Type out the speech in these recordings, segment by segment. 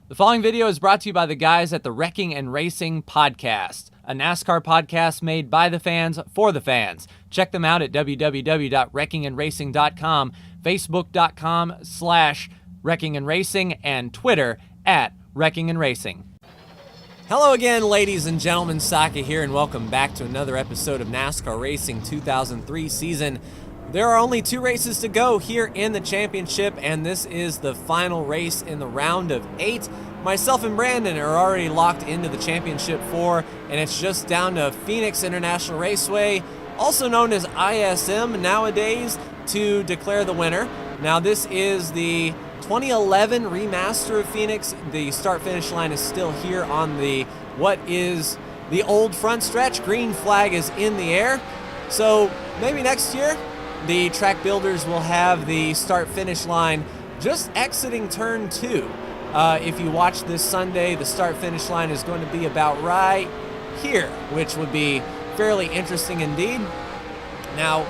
The following video is brought to you by the guys at the Wrecking and Racing Podcast, a NASCAR podcast made by the fans for the fans. Check them out at www.wreckingandracing.com, facebook.com/wreckingandracing, and Twitter at Wrecking and Racing. Hello again, ladies and gentlemen. Saka here, and welcome back to another episode of NASCAR Racing 2003 season. There are only 2 races to go here in the championship, and this is the final race in the round of 8. Myself and Brandon are already locked into the championship 4, and it's just down to Phoenix International Raceway, also known as ISM nowadays, to declare the winner. Now, this is the 2011 remaster of Phoenix. The start-finish line is still here on what is the old front stretch. Green flag is in the air, so maybe next year the track builders will have the start-finish line just exiting turn 2. If you watch this Sunday, the start-finish line is going to be about right here, which would be fairly interesting indeed. Now,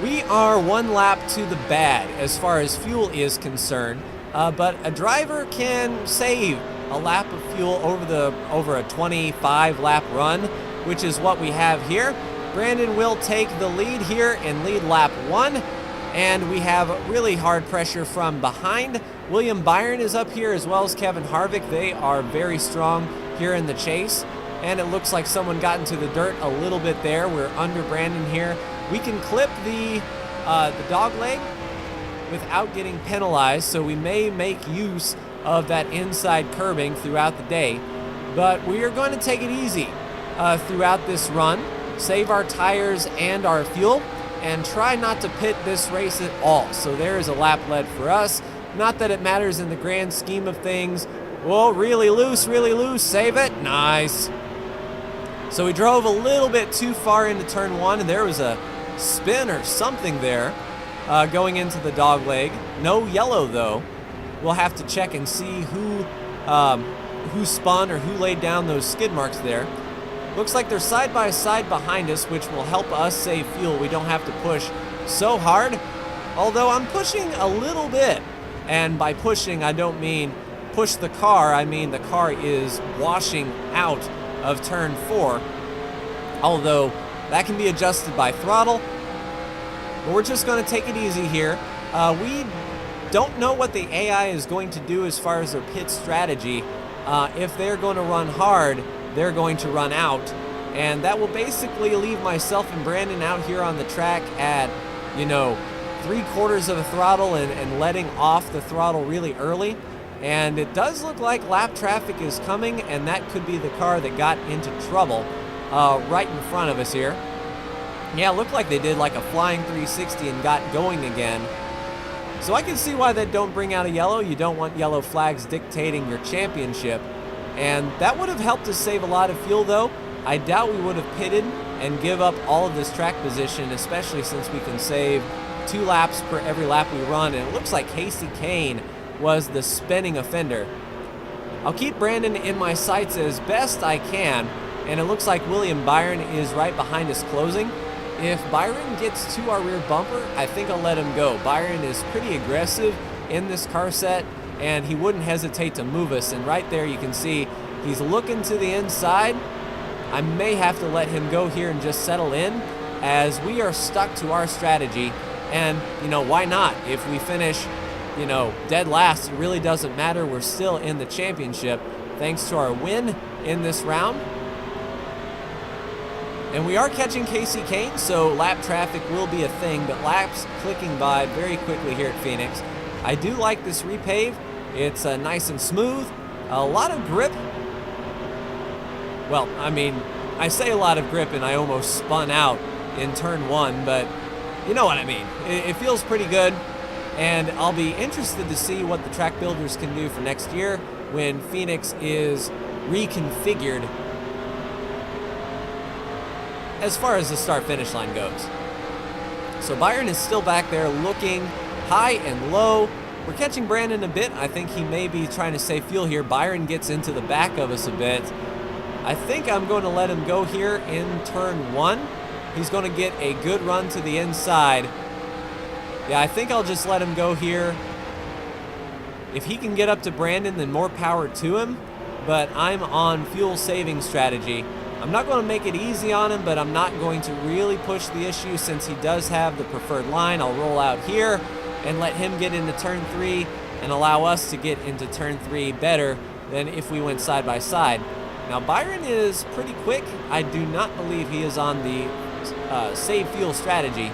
we are 1 lap to the bad as far as fuel is concerned, but a driver can save a lap of fuel over a 25-lap run, which is what we have here. Brandon will take the lead here and lead lap 1, and we have really hard pressure from behind. William Byron is up here as well as Kevin Harvick. They are very strong here in the chase, and it looks like someone got into the dirt a little bit there. We're under Brandon here. We can clip the dog leg without getting penalized, so we may make use of that inside curbing throughout the day, but we are going to take it easy throughout this run. Save our tires and our fuel, and try not to pit this race at all. So there is a lap led for us. Not that it matters in the grand scheme of things. Whoa, really loose, save it, nice. So we drove a little bit too far into turn 1, and there was a spin or something there going into the dog leg. No yellow though. We'll have to check and see who spun or who laid down those skid marks there. Looks like they're side by side behind us, which will help us save fuel. We don't have to push so hard, although I'm pushing a little bit. And by pushing, I don't mean push the car. I mean the car is washing out of turn 4, although that can be adjusted by throttle. But we're just going to take it easy here. We don't know what the AI is going to do as far as their pit strategy. If they're going to run hard, they're going to run out, and that will basically leave myself and Brandon out here on the track at, 3/4 of a throttle and letting off the throttle really early. And it does look like lap traffic is coming, and that could be the car that got into trouble right in front of us here. Yeah, it looked like they did like a flying 360 and got going again. So I can see why they don't bring out a yellow. You don't want yellow flags dictating your championship. And that would have helped us save a lot of fuel though. I doubt we would have pitted and give up all of this track position, especially since we can save 2 laps per every lap we run. And it looks like Casey Kane was the spinning offender. I'll keep Brandon in my sights as best I can, and it looks like William Byron is right behind us closing. If Byron gets to our rear bumper, I think I'll let him go. Byron is pretty aggressive in this car set, and he wouldn't hesitate to move us. And right there you can see he's looking to the inside. I may have to let him go here and just settle in, as we are stuck to our strategy. And, why not? If we finish, dead last, it really doesn't matter. We're still in the championship thanks to our win in this round. And we are catching Casey Kane, so lap traffic will be a thing, but laps clicking by very quickly here at Phoenix. I do like this repave. It's nice and smooth, a lot of grip. Well, I say a lot of grip and I almost spun out in turn 1, but you know what I mean. It feels pretty good, and I'll be interested to see what the track builders can do for next year when Phoenix is reconfigured as far as the start-finish line goes. So Byron is still back there looking high and low. We're catching Brandon a bit. I think he may be trying to save fuel here. Byron gets into the back of us a bit. I think I'm going to let him go here in turn 1. He's going to get a good run to the inside. Yeah, I think I'll just let him go here If he can get up to Brandon, then more power to him, but I'm on fuel saving strategy. I'm not going to make it easy on him, but I'm not going to really push the issue since he does have the preferred line. I'll roll out here and let him get into turn 3 and allow us to get into turn 3 better than if we went side by side. Now Byron is pretty quick. I do not believe he is on the save fuel strategy.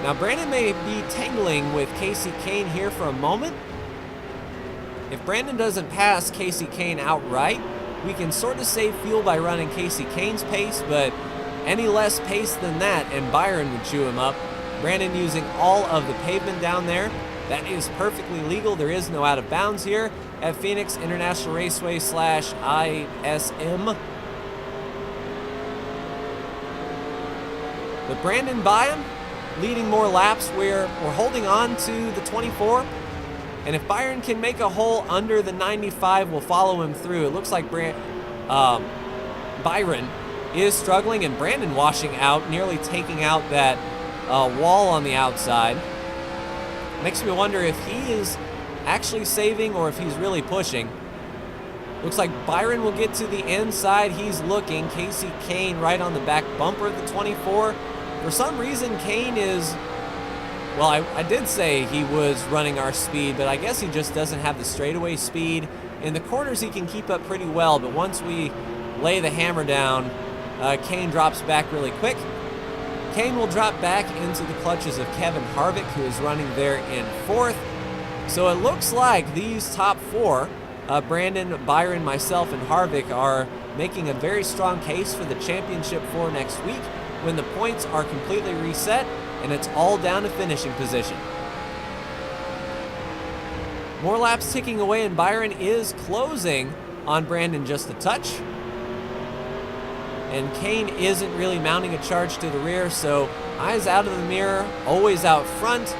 Now Brandon may be tangling with Casey Kane here for a moment. If Brandon doesn't pass Casey Kane outright, we can sort of save fuel by running Casey Kane's pace, but any less pace than that and Byron would chew him up. Brandon using all of the pavement down there. That is perfectly legal. There is no out of bounds here at Phoenix International Raceway / ISM. But Brandon by him, leading more laps. We're holding on to the 24. And if Byron can make a hole under the 95, we'll follow him through. It looks like Byron is struggling and Brandon washing out, nearly taking out that wall on the outside. Makes me wonder if he is actually saving or if he's really pushing. Looks like Byron will get to the inside. He's looking. Casey Kane right on the back bumper of the 24. For some reason, Kane is... Well, I did say he was running our speed, but I guess he just doesn't have the straightaway speed. In the corners, he can keep up pretty well, but once we lay the hammer down, Kane drops back really quick. Kane will drop back into the clutches of Kevin Harvick, who is running there in 4th. So it looks like these top 4, Brandon, Byron, myself, and Harvick, are making a very strong case for the championship for next week when the points are completely reset and it's all down to finishing position. More laps ticking away and Byron is closing on Brandon just a touch. And Kane isn't really mounting a charge to the rear, so eyes out of the mirror, always out front.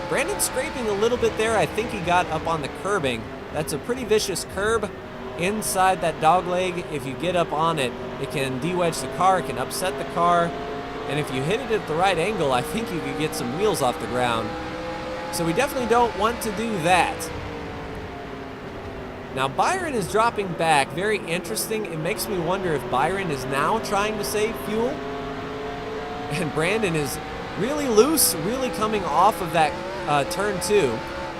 Brandon's scraping a little bit there. I think he got up on the curbing. That's a pretty vicious curb inside that dog leg. If you get up on it, it can de-wedge the car, it can upset the car. And if you hit it at the right angle, I think you could get some wheels off the ground. So we definitely don't want to do that. Now Byron is dropping back. Very interesting. It makes me wonder if Byron is now trying to save fuel. And Brandon is really loose, really coming off of that turn 2.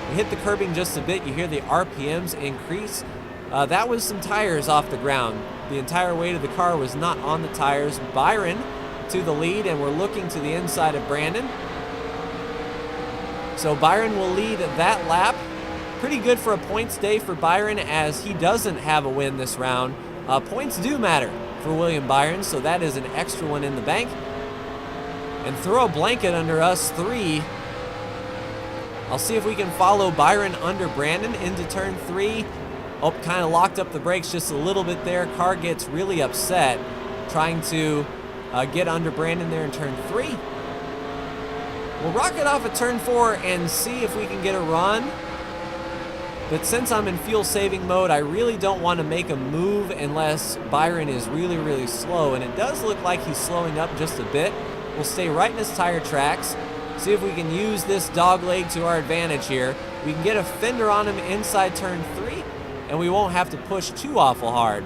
We hit the curbing just a bit. You hear the RPMs increase. That was some tires off the ground. The entire weight of the car was not on the tires. Byron to the lead, and we're looking to the inside of Brandon. So Byron will lead that lap. Pretty good for a points day for Byron, as he doesn't have a win this round. Points do matter for William Byron, so that is an extra one in the bank. And throw a blanket under us 3. I'll see if we can follow Byron under Brandon into turn 3. Oh, kind of locked up the brakes just a little bit there. Car gets really upset trying to get under Brandon there in turn 3. We'll rocket off at turn 4 and see if we can get a run. But since I'm in fuel saving mode, I really don't want to make a move unless Byron is really, really slow. And it does look like he's slowing up just a bit. We'll stay right in his tire tracks. See if we can use this dog leg to our advantage here. We can get a fender on him inside turn 3, and we won't have to push too awful hard.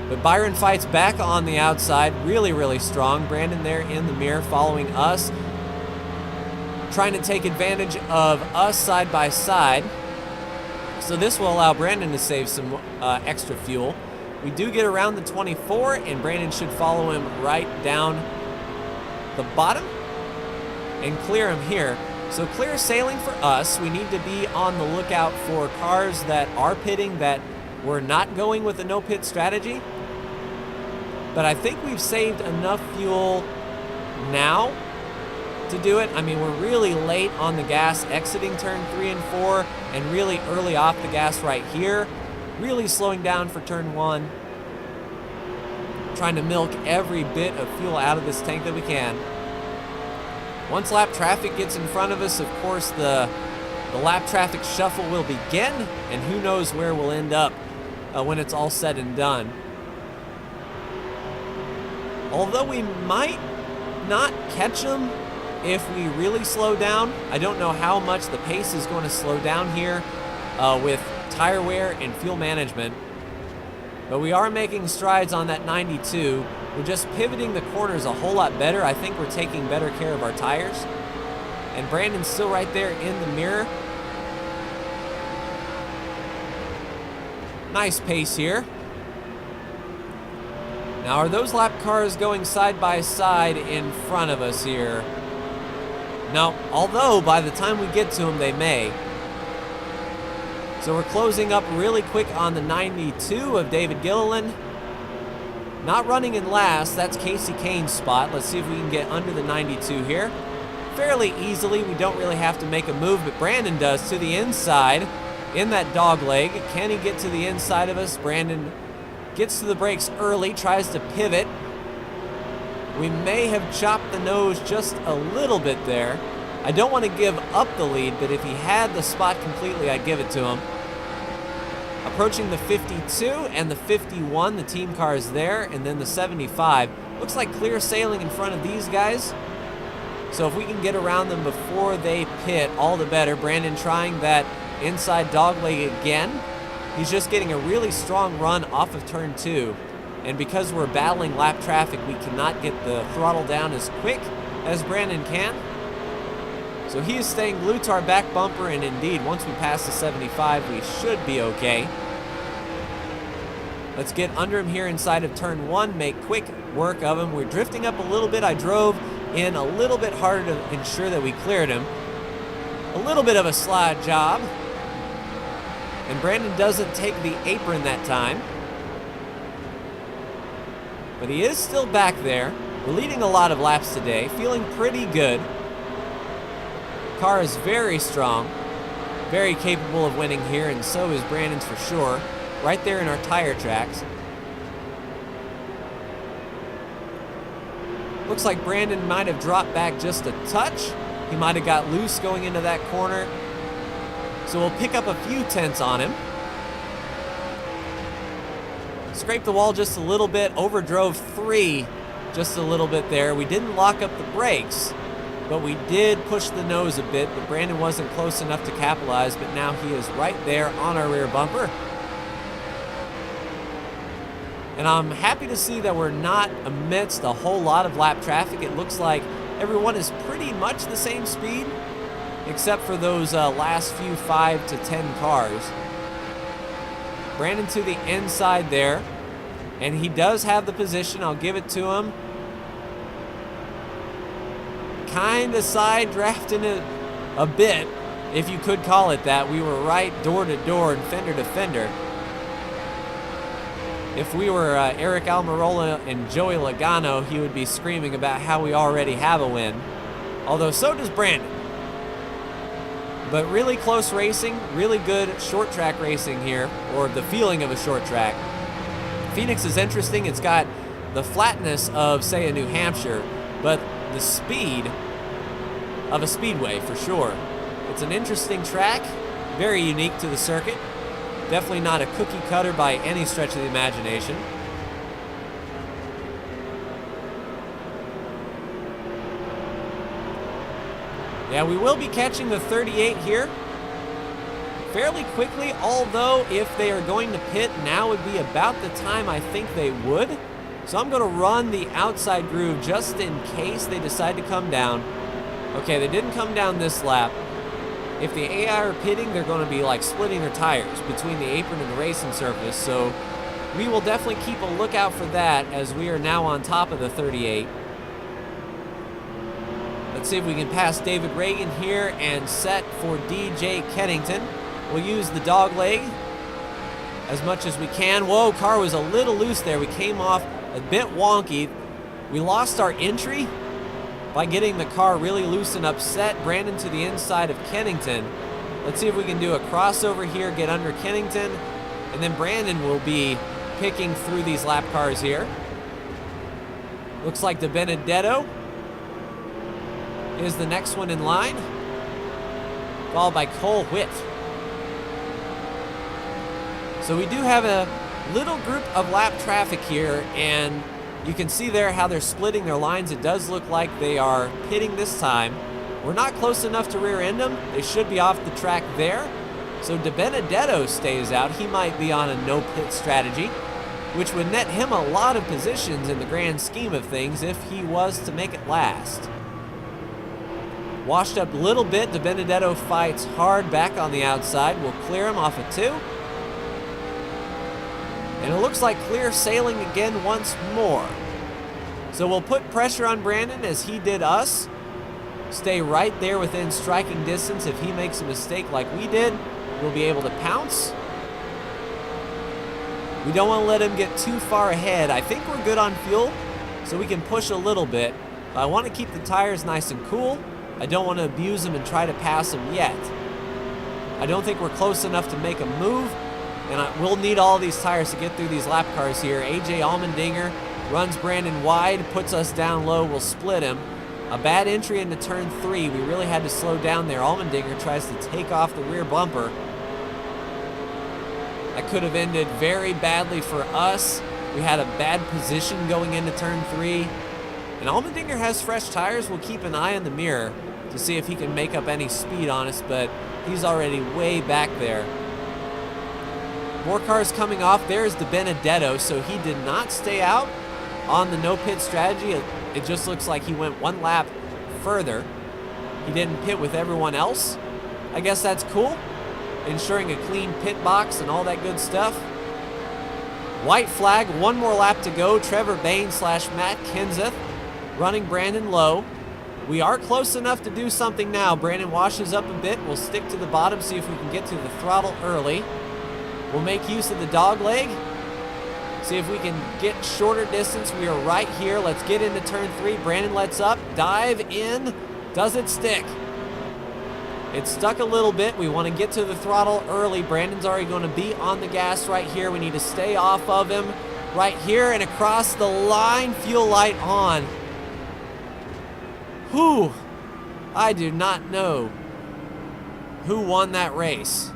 But Byron fights back on the outside, really, really strong. Brandon there in the mirror following us, trying to take advantage of us side by side. So this will allow Brandon to save some extra fuel. We do get around the 24, and Brandon should follow him right down the bottom and clear him here. So clear sailing for us. We need to be on the lookout for cars that are pitting that we're not going with a no pit strategy. But I think we've saved enough fuel now to do it. I mean, we're really late on the gas exiting turn 3 and 4 and really early off the gas right here. Really slowing down for turn 1. Trying to milk every bit of fuel out of this tank that we can. Once lap traffic gets in front of us, of course, the lap traffic shuffle will begin, and who knows where we'll end up when it's all said and done. Although we might not catch them if we really slow down. I don't know how much the pace is going to slow down here with tire wear and fuel management. But we are making strides on that 92. We're just pivoting the corners a whole lot better. I think we're taking better care of our tires. And Brandon's still right there in the mirror. Nice pace here. Now, are those lap cars going side by side in front of us here? No, although by the time we get to them, they may. So we're closing up really quick on the 92 of David Gilliland. Not running in last, that's Casey Kane's spot. Let's see if we can get under the 92 here. Fairly easily, we don't really have to make a move, but Brandon does to the inside in that dog leg. Can he get to the inside of us? Brandon gets to the brakes early, tries to pivot. We may have chopped the nose just a little bit there. I don't want to give up the lead, but if he had the spot completely, I'd give it to him. Approaching the 52 and the 51, the team car is there, and then the 75. Looks like clear sailing in front of these guys. So if we can get around them before they pit, all the better. Brandon trying that inside dogleg again. He's just getting a really strong run off of turn 2. And because we're battling lap traffic, we cannot get the throttle down as quick as Brandon can. So he is staying glued to our back bumper, and indeed, once we pass the 75, we should be okay. Let's get under him here inside of turn 1, make quick work of him. We're drifting up a little bit. I drove in a little bit harder to ensure that we cleared him. A little bit of a slide job. And Brandon doesn't take the apron that time. But he is still back there. We're leading a lot of laps today, feeling pretty good. Car is very strong, very capable of winning here, and so is Brandon's for sure. Right there in our tire tracks. Looks like Brandon might have dropped back just a touch. He might have got loose going into that corner. So we'll pick up a few tenths on him. Scraped the wall just a little bit, overdrove 3 just a little bit there. We didn't lock up the brakes, but we did push the nose a bit, but Brandon wasn't close enough to capitalize, but now he is right there on our rear bumper. And I'm happy to see that we're not amidst a whole lot of lap traffic. It looks like everyone is pretty much the same speed, except for those last few 5 to 10 cars. Brandon to the inside there, and he does have the position. I'll give it to him. Kind of side drafting it a bit, if you could call it that. We were right door to door and fender to fender. If we were Eric Almirola and Joey Logano, he would be screaming about how we already have a win. Although so does Brandon. But really close racing, really good short track racing here, or the feeling of a short track. Phoenix is interesting. It's got the flatness of, say, a New Hampshire, but the speed of a speedway for sure. It's an interesting track, very unique to the circuit. Definitely not a cookie cutter by any stretch of the imagination. Yeah, we will be catching the 38 here fairly quickly, although if they are going to pit, now would be about the time I think they would. So I'm going to run the outside groove just in case they decide to come down. Okay, they didn't come down this lap. If the AI are pitting, they're going to be like splitting their tires between the apron and the racing surface. So we will definitely keep a lookout for that as we are now on top of the 38. Let's see if we can pass David Reagan here and set for DJ Kennington. We'll use the dog leg as much as we can. Whoa, car was a little loose there. We came off a bit wonky. We lost our entry by getting the car really loose and upset. Brandon to the inside of Kennington. Let's see if we can do a crossover here, get under Kennington, and then Brandon will be picking through these lap cars here. Looks like De Benedetto is the next one in line, followed by Cole Witt. So we do have a little group of lap traffic here, and You can see there how they're splitting their lines. It does look like they are pitting this time. We're not close enough to rear end them. They should be off the track there. So DiBenedetto stays out. He might be on a no pit strategy, which would net him a lot of positions in the grand scheme of things if he was to make it last. Washed up a little bit. DiBenedetto fights hard back on the outside. We'll clear him off of 2. And it looks like clear sailing again once more. So we'll put pressure on Brandon as he did us. Stay right there within striking distance. If he makes a mistake like we did, we'll be able to pounce. We don't want to let him get too far ahead. I think we're good on fuel, so we can push a little bit. But I want to keep the tires nice and cool. I don't want to abuse them and try to pass them yet. I don't think we're close enough to make a move, and we'll need all these tires to get through these lap cars here. AJ Allmendinger runs Brandon wide, puts us down low, we'll split him. A bad entry into turn 3. We really had to slow down there. Allmendinger tries to take off the rear bumper. That could have ended very badly for us. We had a bad position going into turn 3. And Allmendinger has fresh tires. We'll keep an eye on the mirror to see if he can make up any speed on us, but he's already way back there. More cars coming off. There's DiBenedetto, so he did not stay out on the no pit strategy. It just looks like he went one lap further. He didn't pit with everyone else. I guess that's cool. Ensuring a clean pit box and all that good stuff. White flag, one more lap to go. Trevor Bain / Matt Kenseth running Brandon low. We are close enough to do something now. Brandon washes up a bit. We'll stick to the bottom, see if we can get to the throttle early. We'll make use of the dog leg. See if we can get shorter distance. We are right here. Let's get into turn 3. Brandon lets up, dive in. Does it stick? It stuck a little bit. We want to get to the throttle early. Brandon's already going to be on the gas right here. We need to stay off of him right here and across the line. Fuel light on. Whew. I do not know who won that race,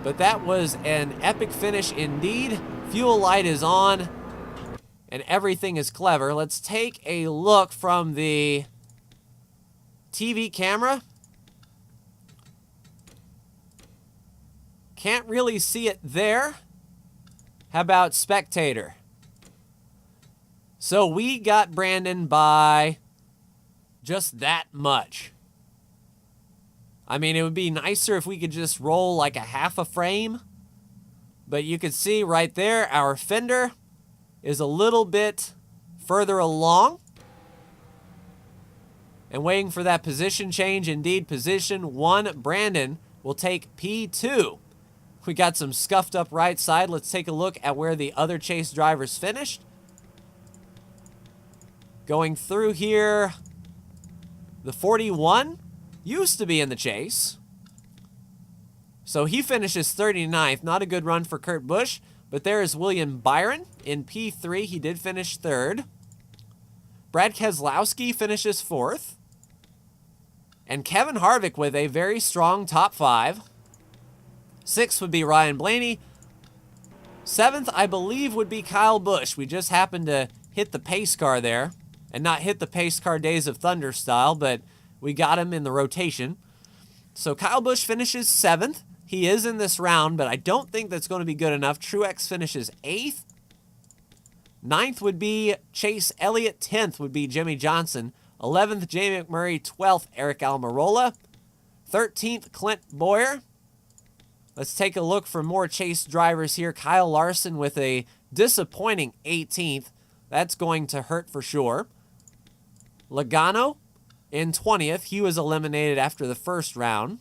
but that was an epic finish indeed. Fuel light is on, and everything is clever. Let's take a look from the TV camera. Can't really see it there. How about spectator? So we got Brandon by just that much. I mean, it would be nicer if we could just roll like a half a frame. But you can see right there, our fender is a little bit further along. And waiting for that position change. Indeed, position 1, Brandon will take P2. We got some scuffed up right side. Let's take a look at where the other chase drivers finished. Going through here, the 41 used to be in the chase. So he finishes 39th. Not a good run for Kurt Busch. But there is William Byron in P3. He did finish 3rd. Brad Keselowski finishes 4th. And Kevin Harvick with a very strong top 5. 6th would be Ryan Blaney. 7th, I believe, would be Kyle Busch. We just happened to hit the pace car there. And not hit the pace car Days of Thunder style, but we got him in the rotation. So Kyle Busch finishes 7th. He is in this round, but I don't think that's going to be good enough. Truex finishes 8th. 9th would be Chase Elliott. 10th would be Jimmy Johnson. 11th, Jamie McMurray. 12th, Eric Almirola. 13th, Clint Boyer. Let's take a look for more chase drivers here. Kyle Larson with a disappointing 18th. That's going to hurt for sure. Logano in 20th. He was eliminated after the first round.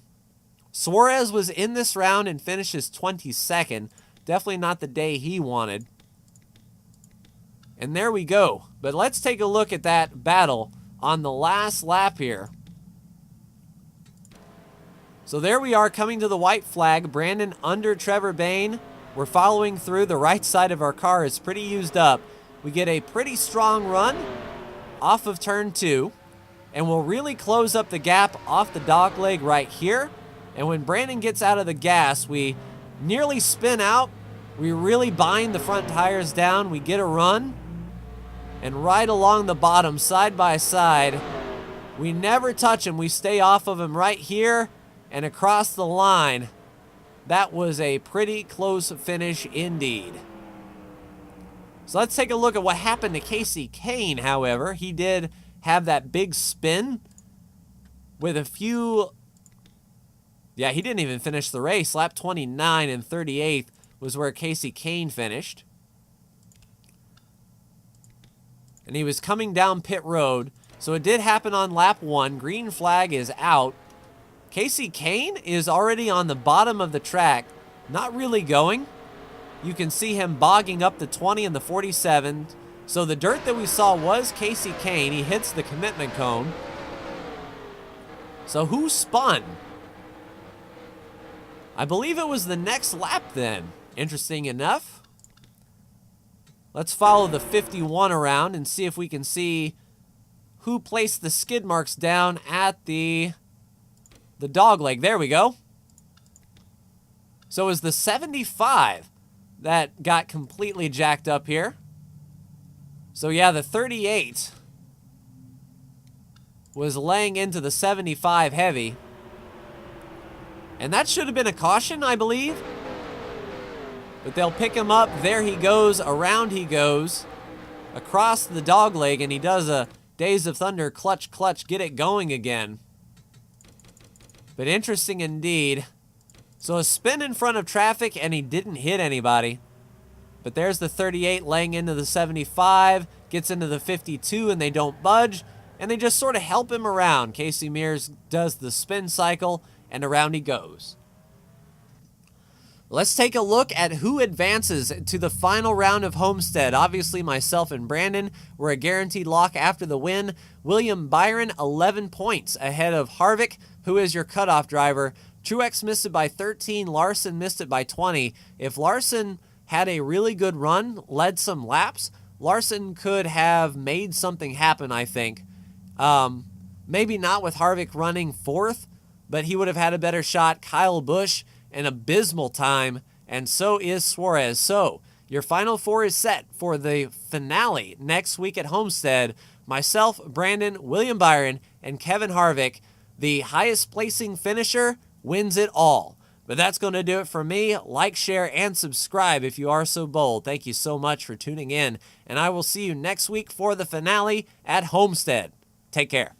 Suarez was in this round and finishes 22nd. Definitely not the day he wanted. And there we go. But let's take a look at that battle on the last lap here. So there we are coming to the white flag. Brandon under Trevor Bain. We're following through. The right side of our car is pretty used up. We get a pretty strong run off of turn 2. And we'll really close up the gap off the dog leg right here. And when Brandon gets out of the gas, we nearly spin out. We really bind the front tires down. We get a run. and right along the bottom, side by side. We never touch him. We stay off of him right here and across the line. That was a pretty close finish indeed. So let's take a look at what happened to Casey Kane, however. He did have that big spin with a few... Yeah, he didn't even finish the race. Lap 29 and 38th was where Casey Kane finished. And he was coming down pit road. So it did happen on lap 1. Green flag is out. Casey Kane is already on the bottom of the track, not really going. You can see him bogging up the 20 and the 47. So the dirt that we saw was Casey Kane. He hits the commitment cone. So who spun? I believe it was the next lap then. Interesting enough. Let's follow the 51 around and see if we can see who placed the skid marks down at the dog leg. There we go. So it was the 75 that got completely jacked up here. So yeah, the 38 was laying into the 75 heavy. And that should have been a caution, I believe. But they'll pick him up. There he goes. Around he goes. Across the dog leg. And he does a Days of Thunder clutch, clutch. Get it going again. But interesting indeed. So a spin in front of traffic. And he didn't hit anybody. But there's the 38 laying into the 75. Gets into the 52 and they don't budge. And they just sort of help him around. Casey Mears does the spin cycle. And around he goes. Let's take a look at who advances to the final round of Homestead. Obviously, myself and Brandon were a guaranteed lock after the win. William Byron, 11 points ahead of Harvick, who is your cutoff driver. Truex missed it by 13. Larson missed it by 20. If Larson had a really good run, led some laps, Larson could have made something happen, I think. Maybe not with Harvick running fourth, but he would have had a better shot. Kyle Busch, an abysmal time, and so is Suarez. So, your final four is set for the finale next week at Homestead. Myself, Brandon, William Byron, and Kevin Harvick. The highest placing finisher wins it all. But that's going to do it for me. Like, share, and subscribe if you are so bold. Thank you so much for tuning in, and I will see you next week for the finale at Homestead. Take care.